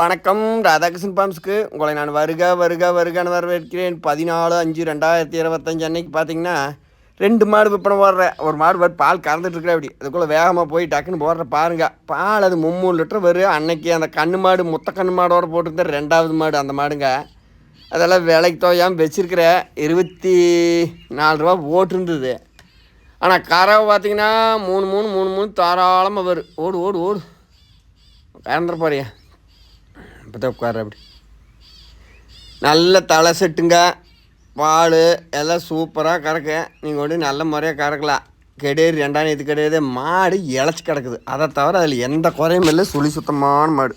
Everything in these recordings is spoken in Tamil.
வணக்கம். ராதாகிருஷ்ணன் பாம்ஸ்க்கு உங்களை நான் வருகன்னு வரவேற்கிறேன். 14/5/2025 அன்னைக்கு பார்த்தீங்கன்னா 2 மாடு விற்பனை போடுறேன். ஒரு மாடு பால் கறந்துட்டுருக்குற அப்படி அதுக்குள்ளே வேகமாக போய் டக்குன்னு போடுற பாருங்க. பால் அது 3 லிட்டர் வரும். அன்னைக்கு அந்த கண்ணு மாடு முத்த கண்ணு மாடோட போட்டிருந்த 2வது மாடு அந்த மாடுங்க. அதெல்லாம் விலைக்கு தோயாமல் வச்சிருக்கிற 24 ரூபா ஓட்டுருந்தது. ஆனால் கறவை பார்த்தீங்கன்னா 3 தாராளமாக வரும். ஓடு கறந்துட போறியா இப்போ உட்கார அப்படி நல்ல தலை செட்டுங்க. பால் எல்லாம் சூப்பராக கறக்க. நீங்கள் கொண்டு நல்ல முறையாக கறக்கலாம். கிடையாது 2ஆம் இது கிடையாது. மாடு இழைச்சி கிடக்குது. அதை தவிர அதில் எந்த குறையும் இல்லை. சுழி சுத்தமான மாடு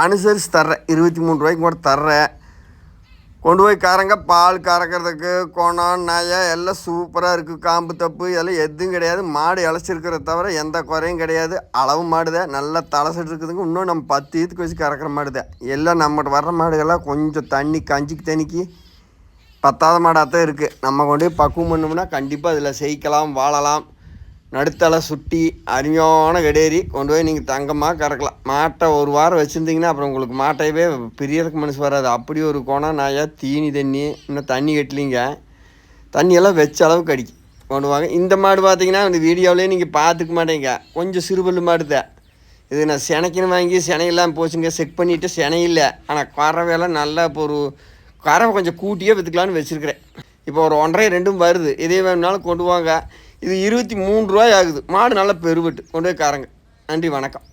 அனுசரித்து தர்றேன். 23 ரூபாய்க்கு கூட தர்றேன். கொண்டு போய் கறங்க. பால் கறக்கிறதுக்கு கோணம் நய எல்லாம் சூப்பராக இருக்குது. காம்பு தப்பு இதெல்லாம் எதுவும் கிடையாது. மாடு இழைச்சிருக்கிறத தவிர எந்த குறையும் கிடையாது. அளவு மாடு தான். நல்லா தலை செட்டு இருக்குதுங்க. இன்னும் நம்ம 10 ஈத்துக்கு வச்சு கறக்கிற மாடு தான். எல்லாம் நம்மகிட்ட வர்ற மாடுகள்லாம் கொஞ்சம் கஞ்சிக்கு தண்ணிக்கு பத்தாத மாடாக தான் இருக்குது. நம்ம கொண்டு போய் பக்குவம் பண்ணோம்னா கண்டிப்பாக அதில் செய்க்கலாம், வாழலாம். நடுத்தலை சுட்டி அருமையான கெடேரி கொண்டு போய் நீங்கள் தங்கமாக கறக்கலாம். மாட்டை ஒரு வாரம் வச்சுருந்தீங்கன்னா அப்புறம் உங்களுக்கு மாட்டையவே பிரியறதுக்கு மனசு வராது. அப்படி ஒரு கோணம் நாயா தீனி தண்ணி இன்னும் தண்ணி கட்டலிங்க. தண்ணியெல்லாம் வச்ச அளவுக்கு அடிக்கும் கொண்டு வாங்க. இந்த மாடு பார்த்தீங்கன்னா இந்த வீடியோவிலே நீங்கள் பார்த்துக்க மாட்டேங்க. கொஞ்சம் சிறுபல்லு மாடு தான் இது. நான் சினைக்குன்னு வாங்கி சினையெல்லாம் போச்சுங்க. செக் பண்ணிவிட்டு சினை இல்லை. ஆனால் கறவையெல்லாம் நல்லா இப்போ ஒரு கறவை கொஞ்சம் கூட்டியே விற்றுக்கலான்னு வச்சுருக்கிறேன். இப்போ ஒரு 1.5 2 வருது. இதே வேணுனாலும் கொண்டு வாங்க. இது 23 ரூபாய் ஆகுது. மாடு நல்லா பெருவெட்டு. கொண்டு போய் காரங்க. நன்றி, வணக்கம்.